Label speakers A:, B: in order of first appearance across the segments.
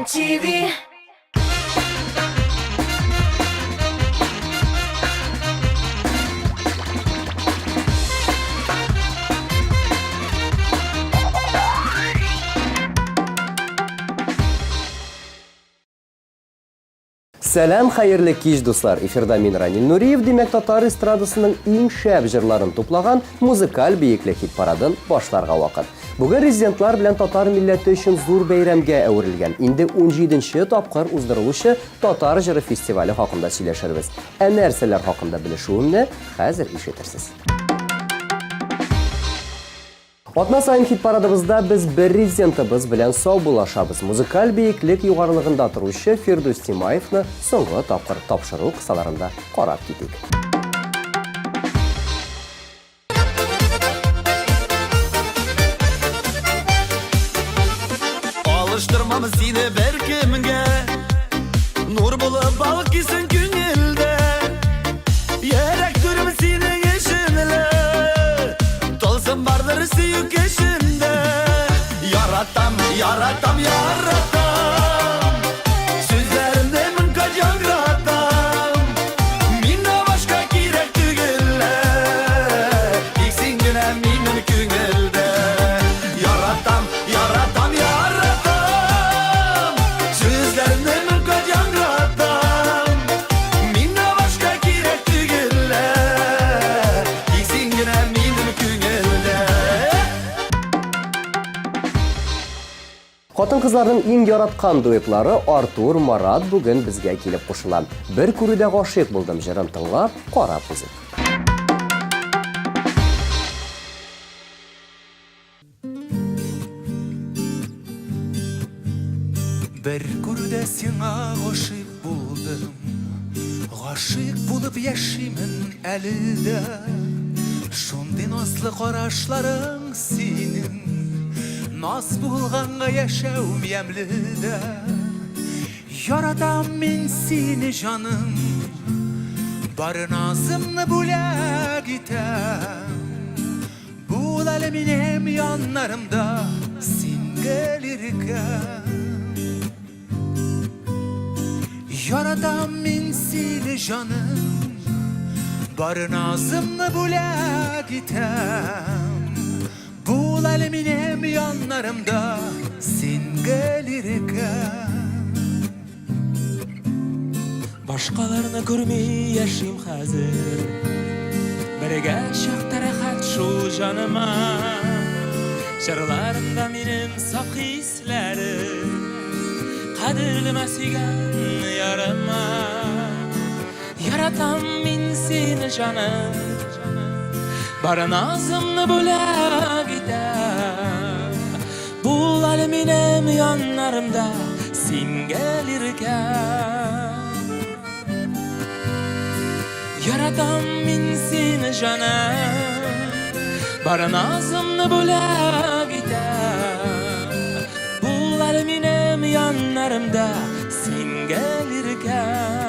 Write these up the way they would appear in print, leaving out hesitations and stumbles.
A: MTV.
B: Сәлам, хәерле кич дуслар. Эфирда мин Ранил Нуриев, демәк татар эстрадасының иң шәп җырларын туплаган музыкаль биеклек хит-парадын башларга вакыт. Бүген резидентлар белән татар милләте өчен зур бәйрәмгә әверелгән. Инде 17нче тапкыр уздырылучы татар җыры фестивале хакында сөйләшербез. Ә нәрсәләр хакында белешүемне хәзер ишетерсез. Атна сайын хит-парадыбызда без бер резидентыбыз белән сау булашабыз. Музыкаль биеклек югарылыгында торучы Фирдус Тимаевны соңгы тапкыр тапшыру кысаларында карап китик.
C: Alıştırmamız seni berkimge, nur bulup balık giysin günelde. Yerek durma senin eşinle, tolsun vardır suyuk eşinde. Yaratam, yaratam, yaratam, sözlerimde min kacan ratam. Minna başka kirek tügülle, iksin güne minin küngelde. Yaratam, yaratam, yaratam, sözlerimde min kacan ratam. Minna başka kirek tügülle, iksin güne minin küngelde.
B: Хатын-кызларның иң яраткан дуэтлары Артур, Марат бүген безгә килеп кушыла. Бер күрүдә гашыйк булдым җырын тыңлап, карап узыйк.
C: Bir күрүдә сиңа гашыйк булдым, гашыйк булып яшимен әле дә. Шундый назлы карашларың синең, наз булганга яшәүм ямьле дә. Яратам мин сине җаным, бары назымны бүләк итәм. Бул әле минем яннарымда син гөлиркәм. Yaradam min seni canım, bari nazımla bule gitem. Bul eliminem yanlarımda sen gelirken.
D: Başkalarını görmeyi yaşayım hazır, birge şaktı rahat şu canıma. Şarlarımda benim saf hislerim, kadirlime sigan yarama. Yaratam min seni canım, bari nazımlı bula gitem. Bul aleminem yanlarımda sen gelirken. Yaratam min seni canım, bari nazımlı bula gitem. Bul aleminem yanlarımda sen gelirken.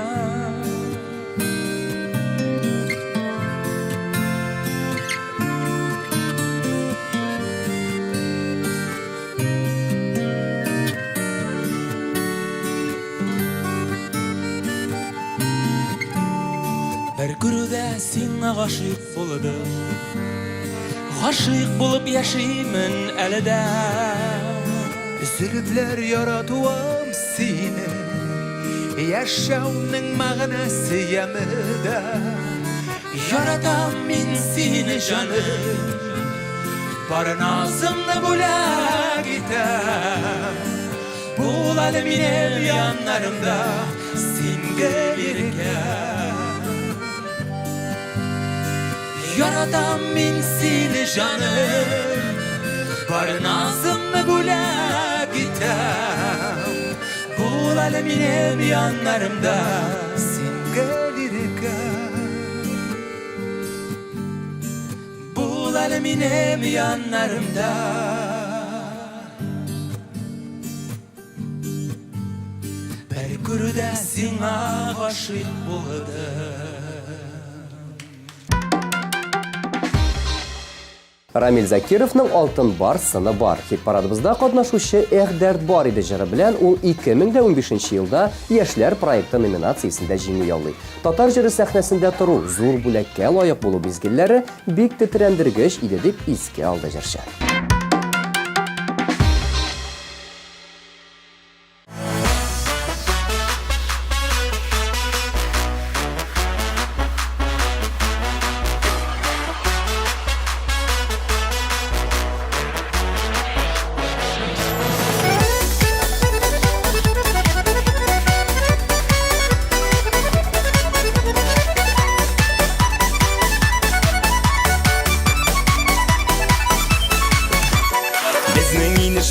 D: Bir күрүдә сиңа гашыйк булдым, гашыйк булып яшимен әле дә.
C: Üzülüpler yaratуым сине, яшәүнең мәгънәсе ямыда.
D: Яратам мин сине җаным,
C: Бары назымны бүләк итәм. Бул әле минем яннарымда син гөлиркәм. Yaradam min seni canım, bari nazımlı bula gitem. Bul aleminem yanlarımda sen gelirken. Bul aleminem yanlarımda. Bir күрүдә сиңа гашыйк булдым.
B: Рамил Закировның «Алтын бар, сыны бар» хит-парадыбызда катнашучы «Эх, дәрт бар иде» җыры белән ул 2015 елда Яшьләр проекты номинациясендә җиңү яулый. Татар җыры сәхнәсендә туру, зур бүләккә лаек булу мизгелләре бик тетрәндергеч иде дип искә алды җырчы.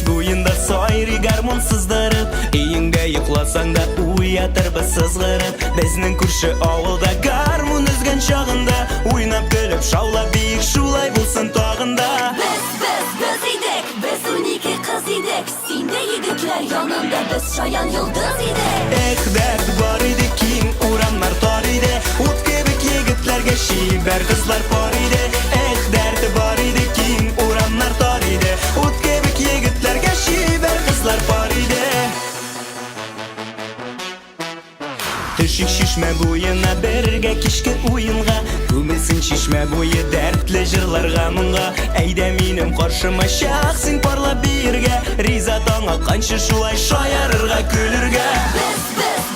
D: Буенда сайрый гармон сыздырып, өеңдә йокласаң да уятырбыз сызгырып. Безнең күрше авылда гармон өзгән чагында, уйнап көлеп шаулап биек шулай булсын тагында.
A: Без идек, без унике кыз идек, синдә егетләр янында без шаян йолдыз идек.
D: Эх, дәрт бар иде, киң урамнар тар иде, ут кебек егетләргә шибәр кызлар пар иде. Эх, дәрт бар иде, киң урамнар тар иде, ут кебек егетләргә шибәр кызлар пар иде. Төшик шишмә буена бергә кичке уенга, күмелсен шишмә буе дәртле җырларга моңга. Әйдә минем каршыма чак, син парлап биргә, риза таңга канчы шулай шаярырга көлергә.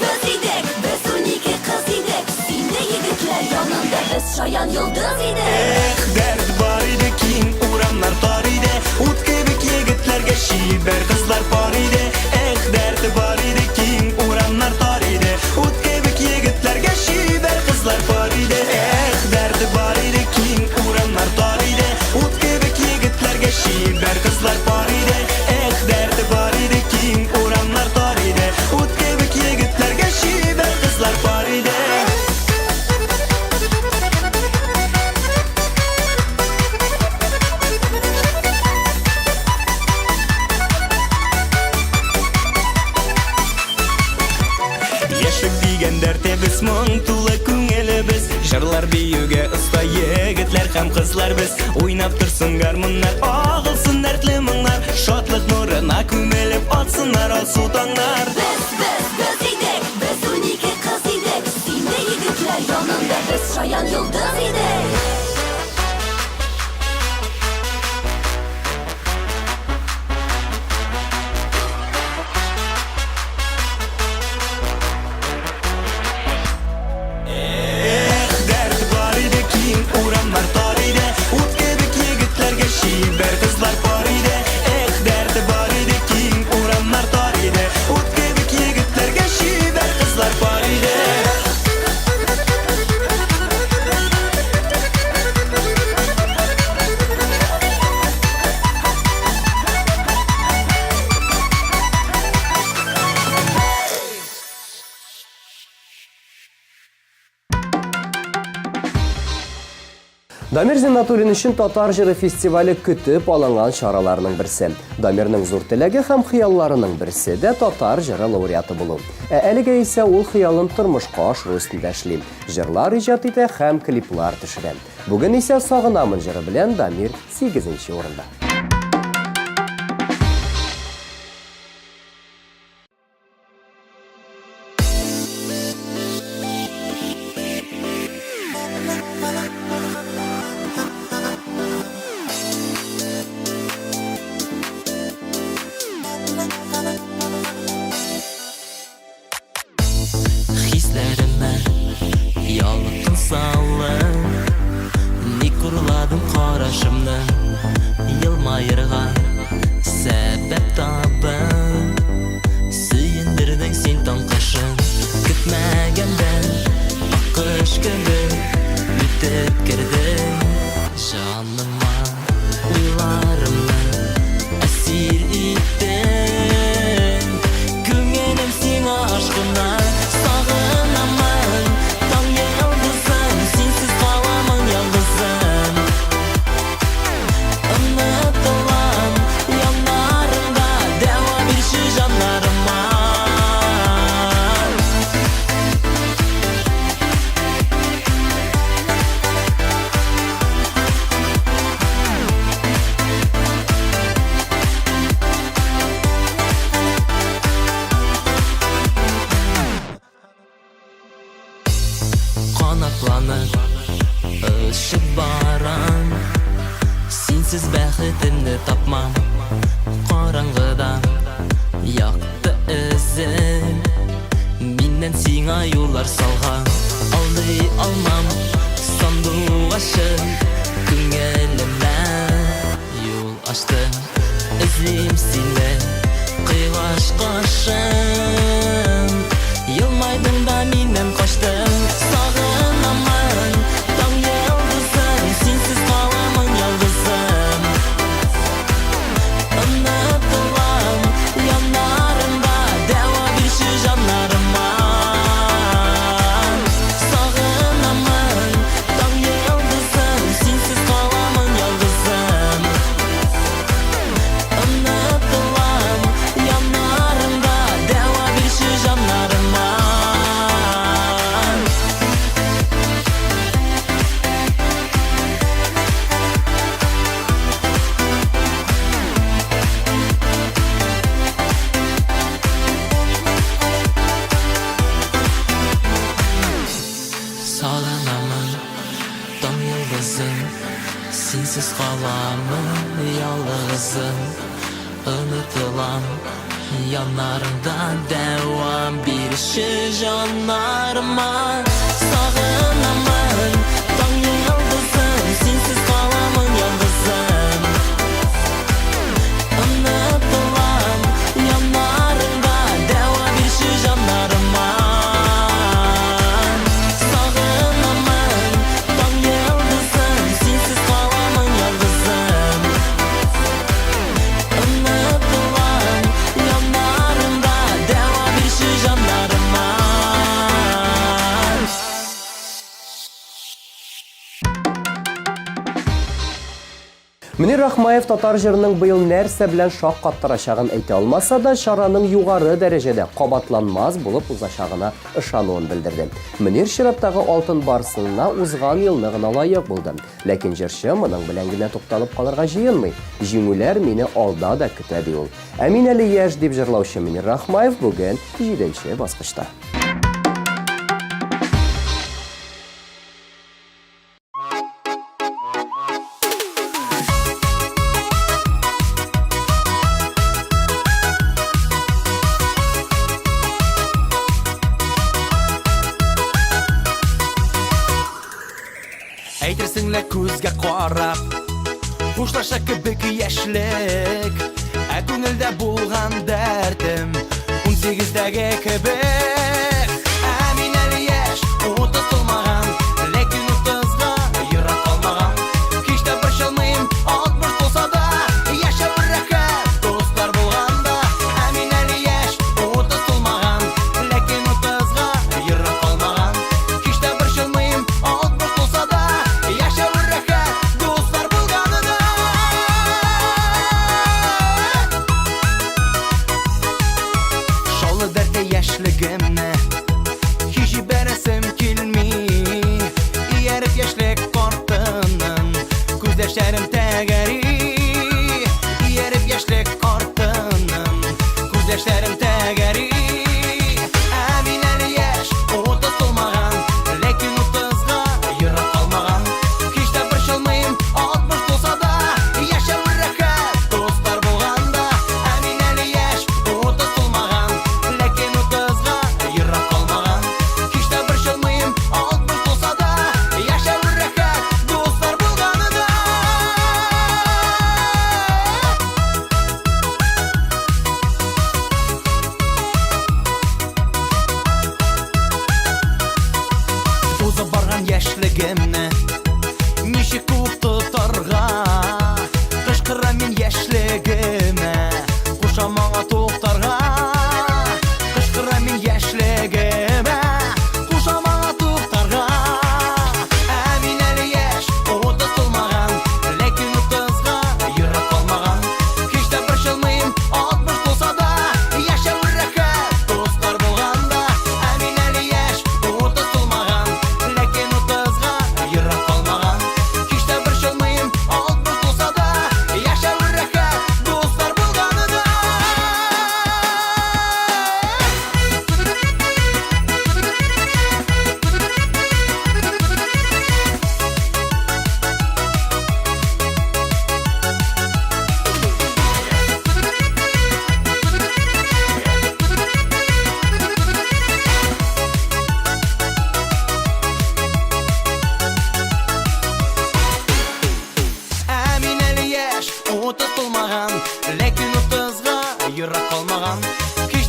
A: Без идек, без унике кыз идек, синдә егетләр янында без шаян йолдыз идек.
D: Эх, дәрт бар иде, киң урамнар тар иде, ут кебек егетләргә шибәр кызлар пар иде. Эх, дәрт бар иде, киң урамнар тар иде, ут кебек егетләргә шибәр кызлар пар иде. Эх, дәрт бар иде, киң урамнар тар иде, ут кебек егетләргә шибәр кызлар пар иде. Эх, дәрт бар иде, киң урамнар тар иде, ут кебек егетләргә шибәр кызлар пар иде. Яшек дигән дәртебез, моң тулы күңелебез, җырлар биюгә оста егетләр һәм кызлар без. Уйнап торсын гармоннар, агылсын дәртле моңнар, шатлык нурына күмелеп атсыннар алсу таңнар.
A: Без идек, без унике кыз идек, синдә егетләр янында без шаян йолдыз идек.
D: Эх, дәрт бар иде, киң урамнар тар иде, ут кебек егетләргә шибәр кызлар пар иде. Эх, дәрт бар иде, киң урамнар тар иде, ут кебек егетләргә шибәр кызлар пар иде.
B: Дамир Зиннатуллин өчен Татар җыры фестивале көтеп алынган чараларның берсе. Дамирның зур теләге һәм хыялларының берсе дә Татар җыры лауреаты булу. Әлегә исә ул хыялын тормышка ашыру өстендә эшли. Җырлар иҗат итә һәм клиплар төшерә. Бүген исә Сагынамын җыры белән Дамир 8нче урында.
D: Хисләремә ялыктың салын, ник урладым карашымны,
C: Канатланып Ұшып барам Сенсіз бәхетімді тапмам Қараңғыда Яқты ізім Меннен сиңа юлар салған Алдай алмам Сандуғашым Күңеліме Юл аштым Ізлейм сені Қиғаш қашым Йылмайдың да менен қаштым Сағынамын Таң елдізім Сенсіз қаламын ялғызым Ұнытылам Янарымда Дәуа берші жанарыма Сағынамын Таң елдізім Сенсіз қаламын ялғызым Ұнытылам Янарымда Дәуа берші жанарыма Сағынамын Таң йылдызым Сенсіз қаламын ялғызым Ұнытылам Янарымда дәуам берші жанарыма Сағынамын Таң йылдызым Сенсіз қаламын ялғызым Ұнытылам Янарымда дәуа берші жанарыма Сағынамын Таң йылдызым Сенсіз қаламын ялғызым Ұнытылам Янарымда дәуа берші жанарыма
B: Мөнир Рахмаев татар җырының быел нәрсә белән шаккаттырачагын әйтә алмаса да, шараның югары дәрәҗәдә кабатланмас булып узачагына ышануын белдерде. Мөнир чираттагы алтын барсынына узган елны гына лаек булды. Ләкин җырчы моның белән генә тукталып калырга җыенмый. Җиңүләр мине алда да көтә ди ул. Ә мин әле яшь дип җырлаучы Мөнир Рахмаев бүген 7нче баскычта.
C: Әйтерсеңлә күзгә карап Хушлаша кебек яшьлек Ә күңелдә булган дәртем 18дәге кебек Ә мин әле яшь, 30 тулмаган Ләкин 30га ерак калмаган Һич тә борчылмыйм, 60 булса да Яшәү рәхәт, дуслар булганда Ә мин әле яшь, 30 тулмаган Ләкин 30га ерак калмаган Һич тә борчылмыйм, 60 булса да Яшәү рәхәт, дуслар булганында Шаулы дәртә яшьлегемне Һич җибәрәсем килми Ияреп яшьлек картының Күз яшьләрем тәгәри Ияреп яшьлек картының Күз яшьләрем тәгәри Ә мин әле яшь, 30 тулмаган Ләкин 30га ерак калмаган Һич тә борчылмыйм, 60 булса да Яшәү рәхәт, дуслар булганда Ә мин әле яшь, 30 тулмаган Ләкин 30га ерак калмаган Һич тә борчылмыйм, 60 булса да Яшәү рәхәт, дуслар булганында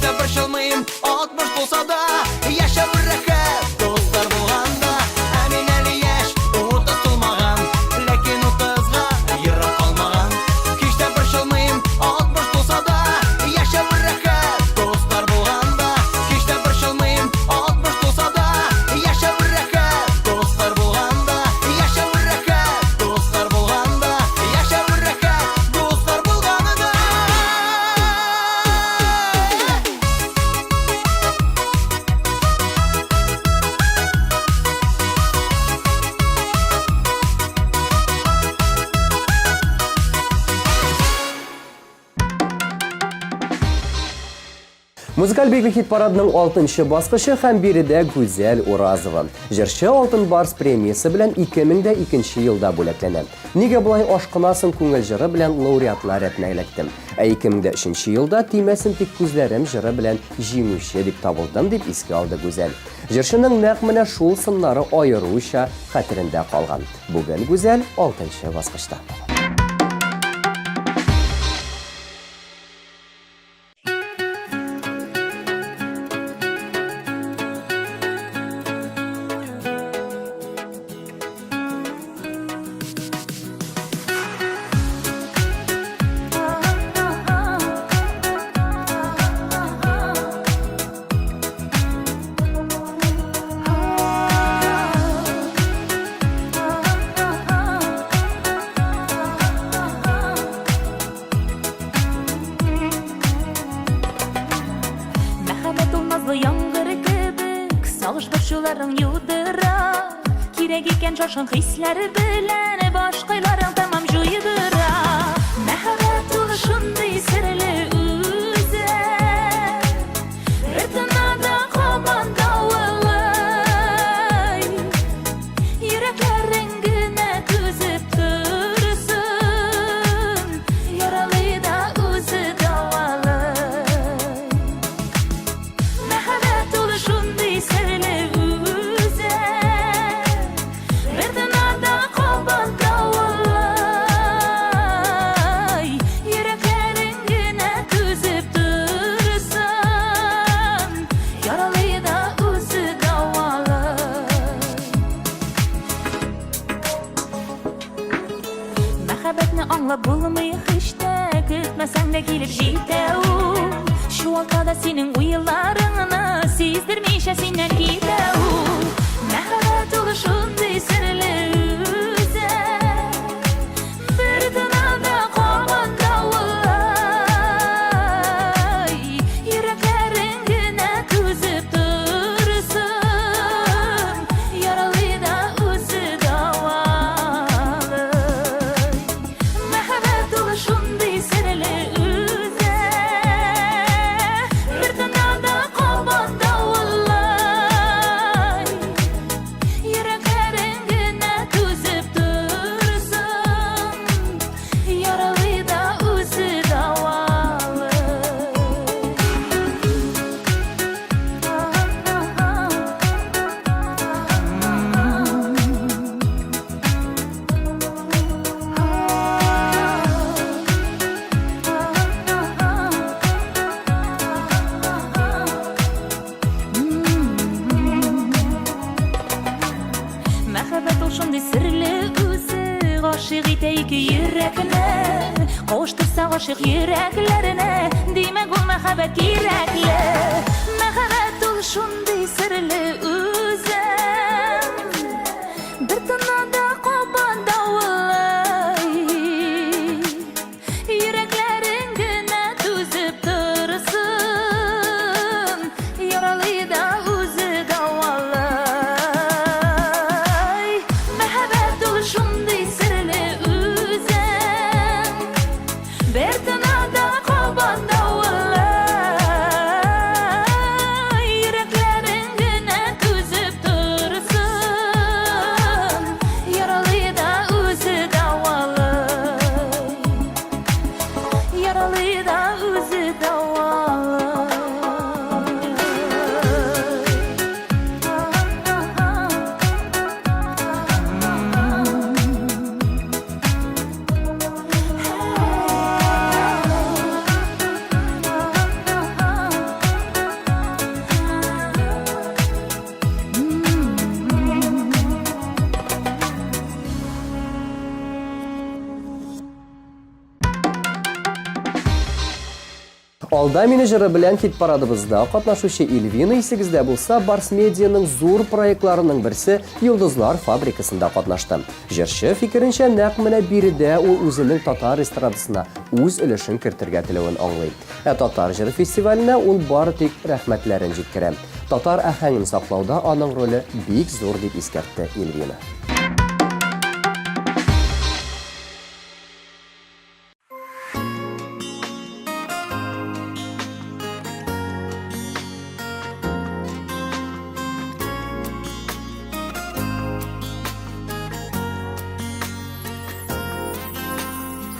C: Kişte barışılmayım 60 olsa da yaşa bir rahat dostlar bulganda Emin 50 yaş o da tutulmagan Lekin 30'ga yırıp kalmagan Kişte barışılmayım 60 olsa da yaşa bir rahat dostlar bulganda Kişte barışılmayım 60 olsa da yaşa bir rahat dostlar bulganda Yaşa bir rahat dostlar bulganda Yaşa bir rahat dostlar bulganda
B: Музыкаль бейгілік хит парадының 6-шы басқышы һәм биредә Гүзәл Уразова. Жырчы Алтын Барс премиясы белән 2002 елда бүләкләнә. Нигә болай ашкынасың күңел җыры белән лауреатлар рәтенә эләктем. 2003 елда Тимәсен тик күзләрем җыры белән җиңүче дип табылдым дип искә алды Гүзәл. Жырчының нәкъ менә шул сыннары аеруча хәтерендә калган. Бүген Гүзәл 6-шы баскычта.
E: Кирәк икән шашын хисләре белән башкайларың тамам җуйдыра Мәхәббәт ул шундый серле үзе Ритмада кабанда валай Йөрәкләрең генә түзеп торсын Яралы да үзе давалай Мәхәббәт ул шундый серле Булмый hiç de көтмәсәң дә килеп җитә ул Шуалта да синең уйларыңны сиздермичә синнән китә ул Мәхәббәт ул шундый серле үзе Бер тынада кабанда валай Йөрәкләрең генә түзеп торсын Яралы да үзе давалай Шундый серле үзе Бер тынада кабанда валай Йөрәкләрең генә түзеп торсын Яралы да үзе давалай Мәхәббәт ул шундый серле үзе Гашыйк итә ике йөрәкне Кавыштырса гашыйк йөрәкләренә Димәк ул мәхәббәт кирәкле Мәхәббәт ул шундый серле үзе Бер тынада кабанда валай Йөрәкләрең генә түзеп торсын Яралы да үзе давалай Мәхәббәт ул шундый серле үзе Бер тынада кабанда валай
B: Алда мине жыры белән хит парадыбызда катнашучы Эльвина исегездә булса, Барс Медианың зур проектларының берсе Йолдызлар фабрикасында катнашты. Җырчы фикеренчә, нәкъ менә биредә ул үзенең татар эстрадасына үз өлешен кертергә теләвен аңлый. Татар җыры фестиваленә ул бары тик рәхмәтләрен җиткерә. Татар әһәңен саклауда аның роле бик зур дип искәртте Эльвина.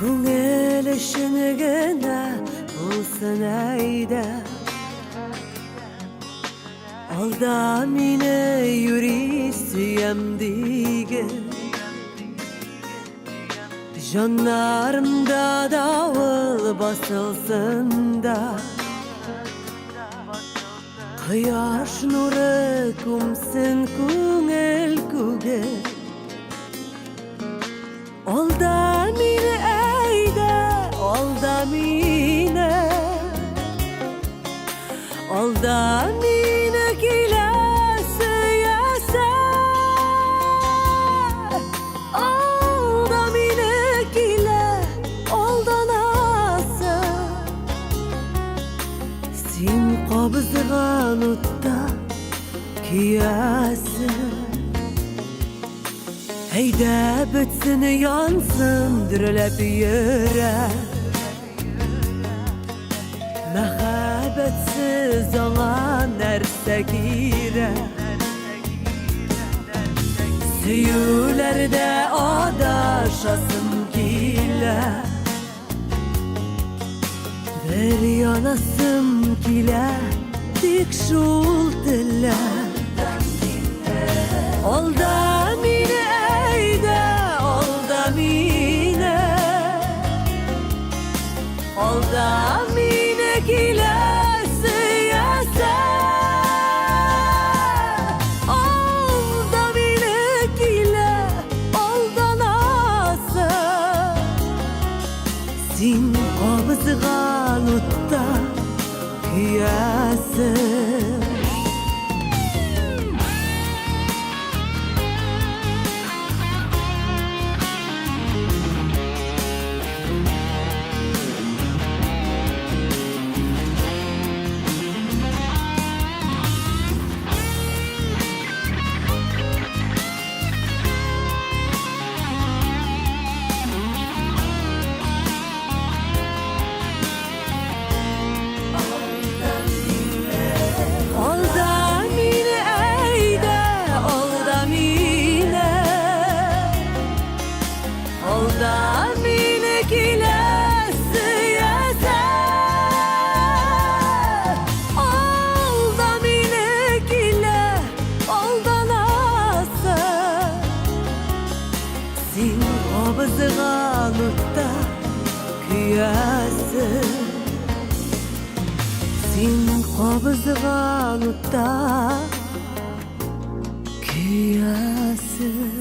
F: Күңел өчен генә булсын әйдә, алда мине юри сөям диген, жаннарымда давыл басылсын да, кояш нуры күмсен күңел күгә, алда мине әйдә, алда мине, алда мине киләсе ясә, алда мине килә, алданасы, син кабызган утта киясен. Әйдә бетсен янсын дөрләп йөрәк, мәхәббәтсез аңа нәрсә кирәк, сөюләрдә адашасым килә, бер янасым килә, тик шул телә, алда мине әйдә, алда мине, алда мине киләсе ясә, алда мине килә, алданасы, син кабызган утта көясең. Кабызган утта көясең, син кабызган утта көясең.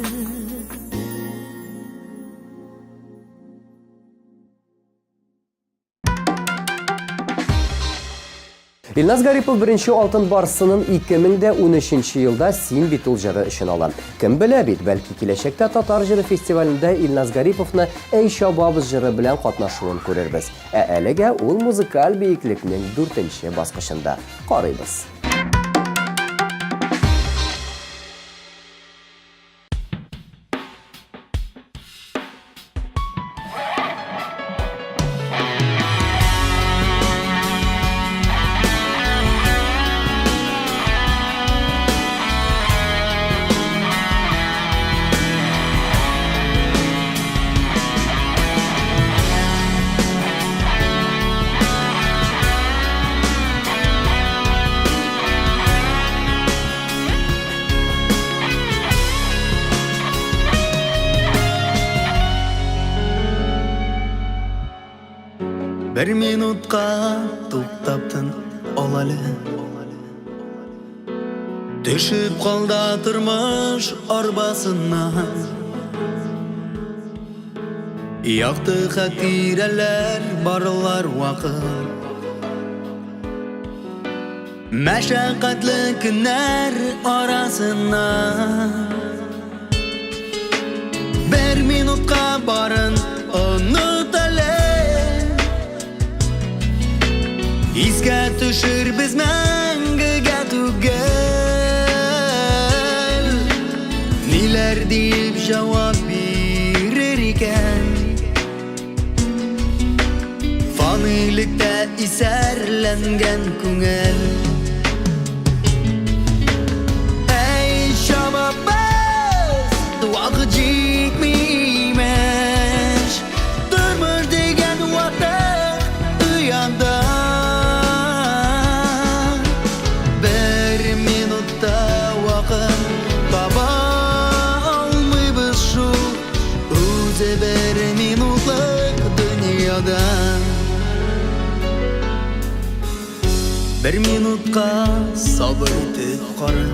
B: Илназ Гарипов беренче алтын барсының 2013 елда Син бит ул җыры өчен ала. Кем белә бит, бәлки киләчәктә Татар җыры фестивалендә Илназ Гариповны «Әй шабабыз» җыры белән катнашуын күрербез. Әлегә ул музыкаль биеклекнең 4нче баскычында. Карыйбыз.
C: Bir minutqa туктаптын ол әле, төшүп калды тормыш арбасынан, якты хатирәләр барлар вакыт, Meşakkatli günler arasına bir minutka barın unutalım. Izge düşür biz mengige tugel. Niler deyip cevap verirken fanilikte iserlengen küngel. Ey şababız duakı cikmiymiş. Durmuş degen vatak uyanda. Bir minutta vakit baba almıybız şu uze bir minutlık dünyada. Bir minutka sabır et qarın.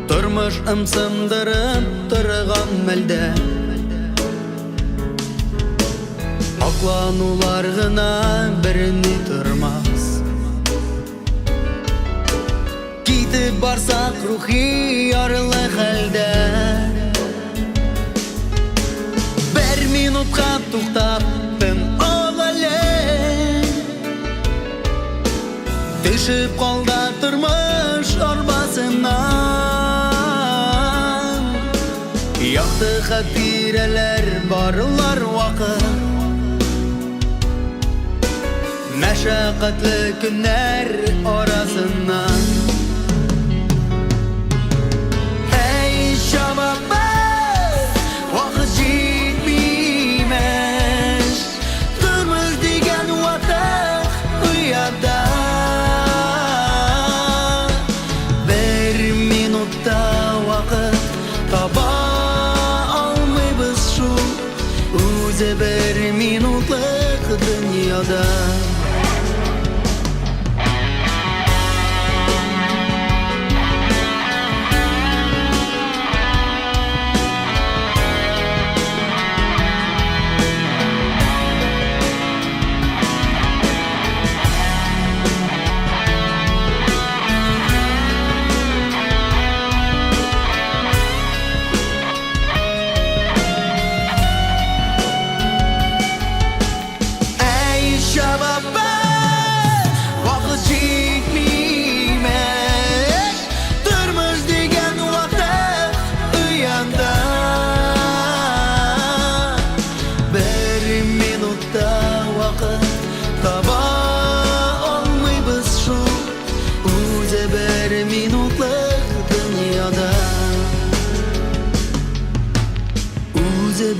C: Turmuş ımsındırıp turgan melde Aklanılar gına birini turmaz. Gidip barsak ruhi yarılı halde bir minutka tuktaptın olalım. Düşüp kalda turmuş orbasından. Yaktı hatireler barlar vakit. Meşakkatli günler arasından. Ey şababız vakit jitmiymiş. Durmuş degen vatak uyada. Bir minutta vakit taba almıybız şu uze bir minutlık dünyada.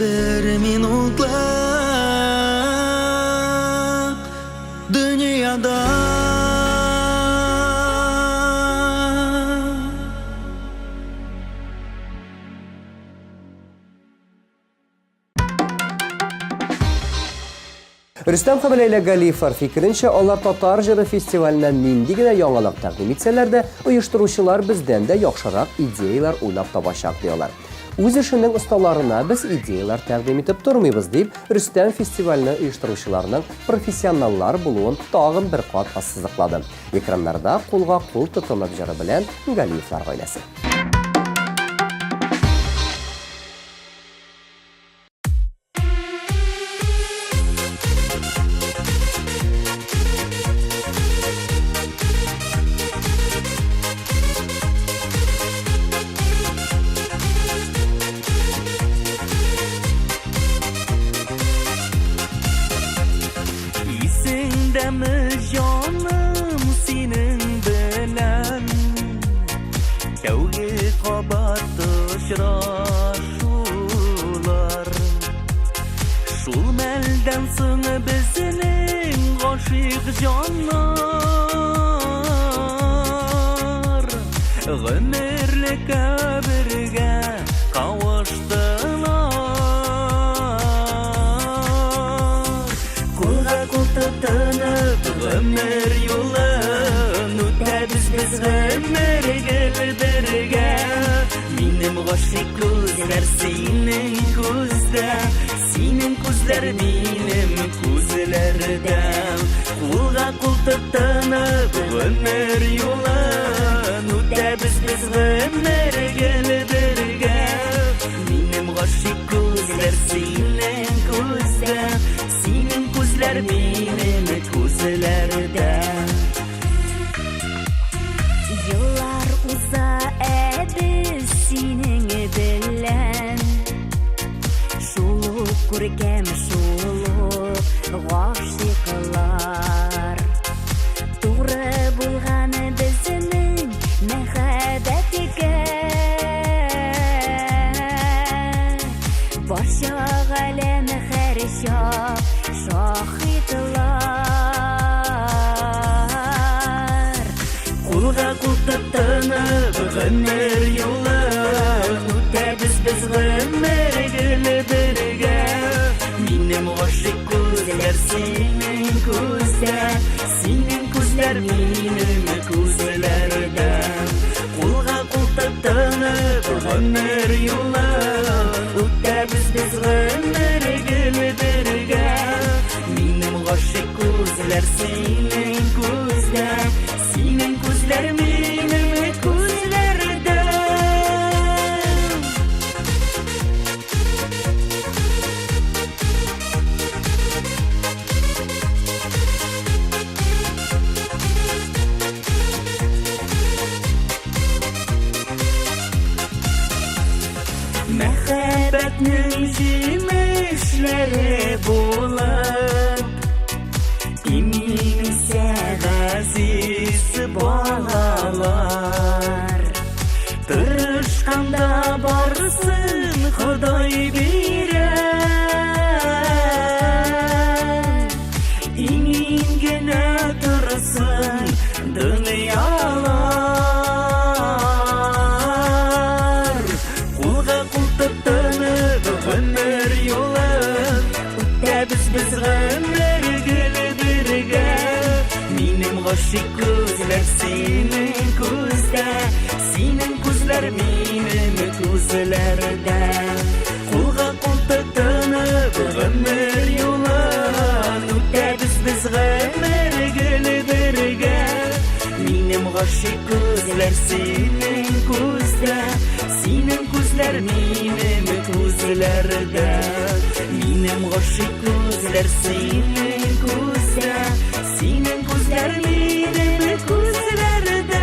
C: Bir minutlık dünyada.
B: Rüstem Xabile ile Galifar fikrinçe onlar Tatar Jırı Festivalinden mindigine yanılıq təqdim etseler uyuşturucular bizden de yaxşırak ideyalar uylap tabaşaq diyorlar. Öz işinin ustalarına biz ideyalar təqdim etip durmuyoruz deyip Rüstem Festivalini uyuşturucularının profesyonallar buluğun dağın bir qat asızlıqladı. Ekranlarda qulğa qul tutunub jırı bilen Galifar ailesi.
G: Demi canım senin bilen Kevgi kabartışra şular Şul melden sını bizinin aşık canlar Ömürlük birge kavuştular Kulga kul tutunup ömür yolun Ötəbiz biz ömürge birge Benim aşık gözler senin gözde Senin gözler benim gözlerde Kulga kul tutunup ömür yolun Ötəbiz biz ömürgə birgə Benim aşık gözler senin gözdə Senin gözler benim gözlerde
E: Yıllar uza biz senin bilen Şuluk kurgem şuluk Aşıklar Doğru bulğan bizinin Məxəbətigə Başa alem hər şahidlar
G: Kulga kul tutunub ömür yolun Ötəbiz biz ömürgə birgə Benim aşık gözler senin gözdə Senin gözler benim gözlerde Kulga kul tutunub ömür yolun Ötəbiz biz ömürgə birgə Benim aşık gözler senin gözdə Senin gözler benim gözlerde Məxəbətnin jimişləri bulub İminsə əziz bağlar Tırışqanda barısın Xuday birər İmin gənə tırısın dünyalar Kulga kul tutunub ömür yolun Ötəbiz biz ömürgə birgə Benim aşık gözler senin gözdə Senin gözler benim gözlerde Kulga kul tutunub ömür yolun Ötəbiz biz ömürgə birgə Benim aşık gözler senin gözdə Senin gözler benim gözlerde Benim aşık gözler senin gözdə Senin gözler benim gözlerde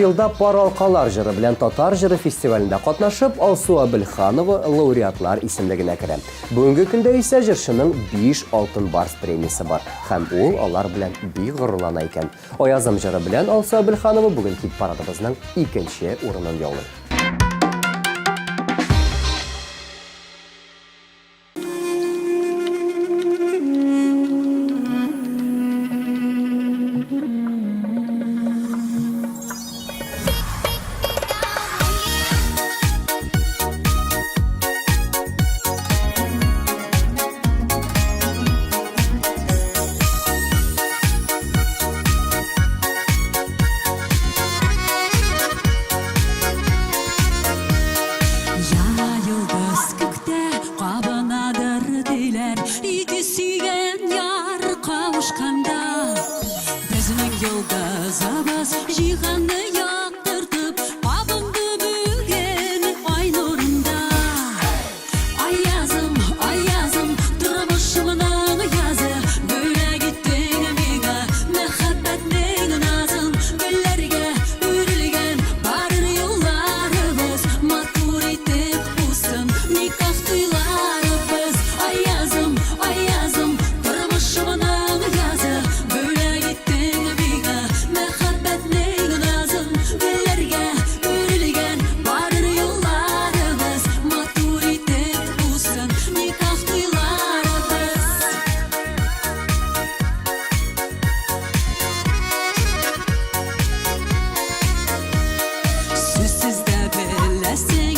B: Елда пар алкалар жыры белән татар жыры фестивалендә катнашып, Алсу Абелханова лауреатлар исемлегенә керә. Бүгенге көндә исә җырчының 5 алтын барс премиясе бар һәм ул алар белән бик горурлана икән. Аязым жыры белән Алсу Абелханова бүген хит парадыбызның 2нче урынын яулый.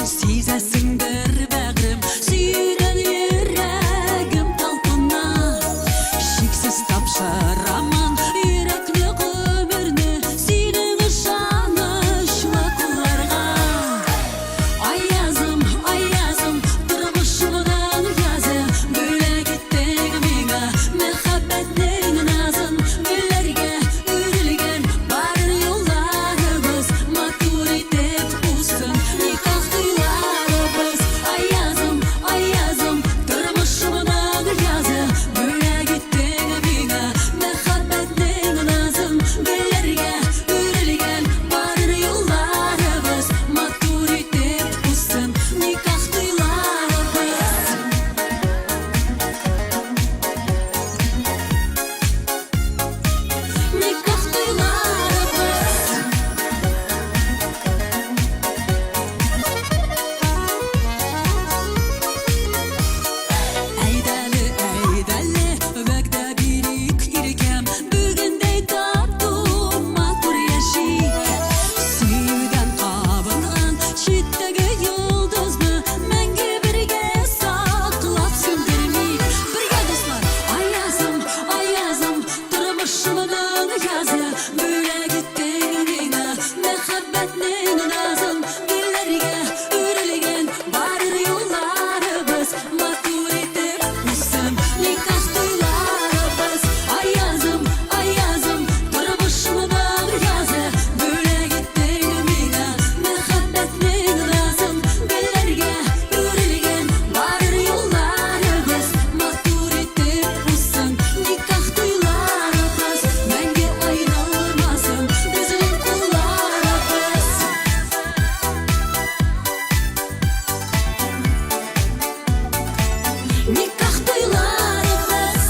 A: Сизәсеңдер бәгърем, сөйгән йөрәгем талпына. Шиксез тапшырамын йөрәкне гомерне, синең ышаныч вакыйларга. Аязым, тормышымдан язы, бүләк иттең миңа мәхәббәтнең назын. Гөлләргә үрелгән бар юлларыбыз, матур итеп үссен никах туйларыбыз. Аязым, тормышымдан язы, бүләк иттең миңа мәхәббәтнең назын. Гөлләргә үрелгән бар юлларыбыз, матур итеп үссен никах туйларыбыз. Никах туйларыбыз. Әйдәле, вәгъдә бирик иркәм, бүгендәй тату матур яшик. Сөйгән кабынган читтәге йолдызны мәңге бергә саклап сүндермик. Бергә дуслар, аязым, тормышымдан язы, бүләк иттең миңа мәхәббәтнең назын. Гөлләргә үрелгән бар юлларыбыз, матур итеп үссен никах туйларыбыз. Аязым, тормышымдан язы, бүләк иттең миңа мәхәббәтнең назын. Гөлләргә үрелгән бар юлларыбыз, матур итеп үссен никах туйларыбыз. Мәңге айналмасын безнең кулларыбыз. Никах туйларыбыз.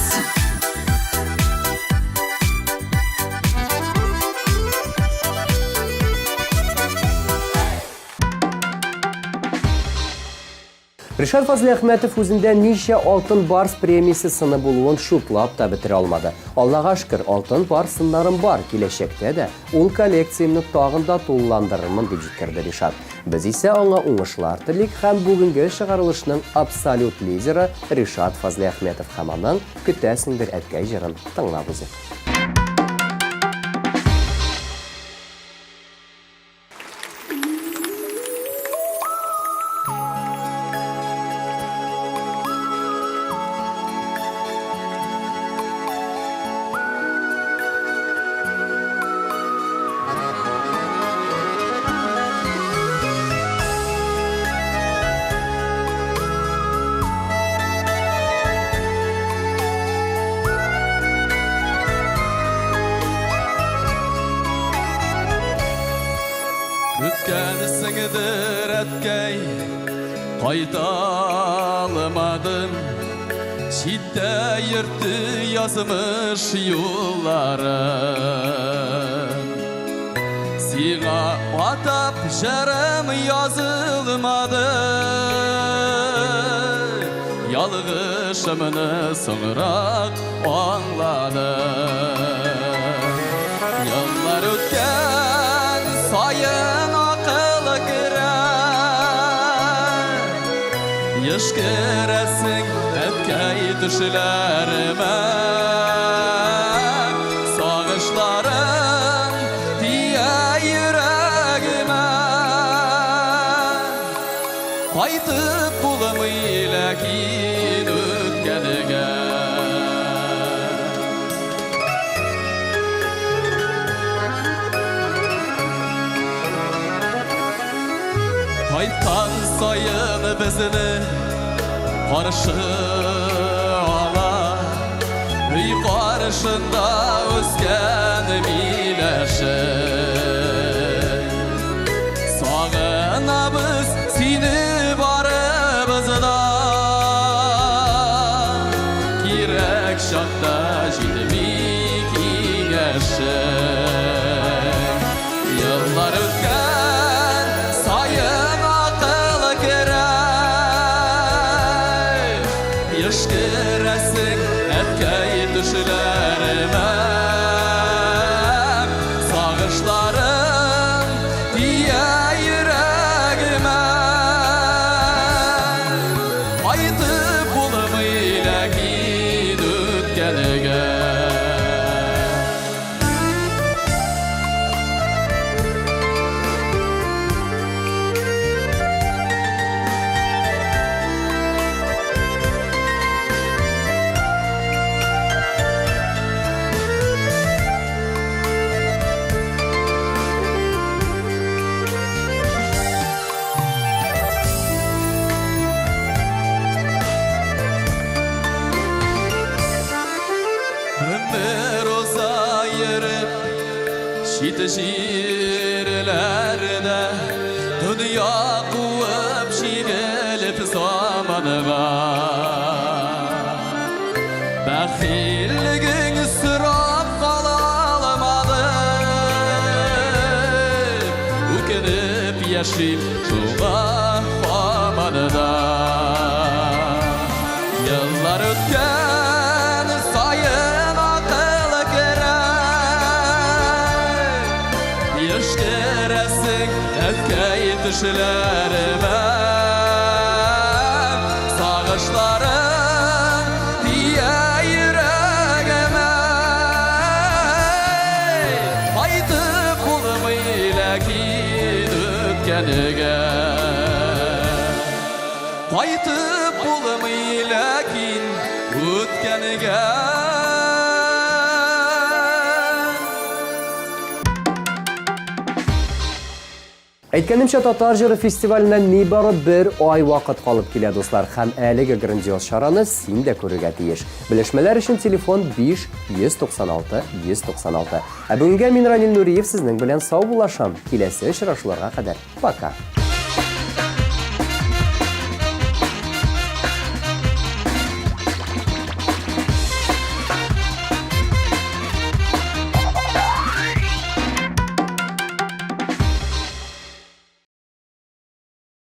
B: Ришат Фазлиәхмәтов үзендә ничә алтын барс премиясе сыны булуын шутлап та бетерә алмады. Аллага шөкер, алтын барс сыннарым бар, киләчәктә дә ул коллекциямны тагын да тулыландырырмын дип җиткерде Ришат. Без исә аңа уңышлар телик һәм бүгенге чыгарылышның абсолют лидеры Ришат Фазлиәхмәтов һәм аның көтәсеңдер әткәй җырын тыңлап үзек.
H: Күткәнсеңдер әткәй, кайталмадым. Читтә йөртте язмыш юлларын. Сиңа атап җырым язылмады. Ялгышымны соңрак аңладым. Еллар үткән сайын акыл керә. Яшкерәсең әткәй төшләремә. Сагышларым тия йөрәгемә. Кайтып булмый ләкин үткәнегә. Кайткан сайын безне каршы ала. Үй каршында үскән миләше. Сагынабыз сине барыбыз да. Кирәк чакта җитми киңәше. Еллар үткән сайын акыл керә. Яшкерәсең әткәй төшләремә. Сагышларым тия йөрәгемә. җирләрдә дөнья куып җигелеп заманга бәхиллегең сорап кала алмадым үкенеп яшим шуңа һаманда еллар үткән саен акыл керә яшьтәрәсең әткәй төшләремә сагышларың тия йөрәгемә кайтып булмый ләкин үткәнегә кайтып булмый ләкин үткәнегә
B: Әйткәнемчә, Татар җыры фестиваленнән нибары бер ай вакыт калып килә, дуслар, һәм әлеге грандиоз шараны син дә күрергә тиеш. Белешмәләр өчен телефон 5 196 196. Ә бүгенгә мин Ранил Нуриев сезнең белән сау булашам. Киләсе очрашуларга кадәр. Пока.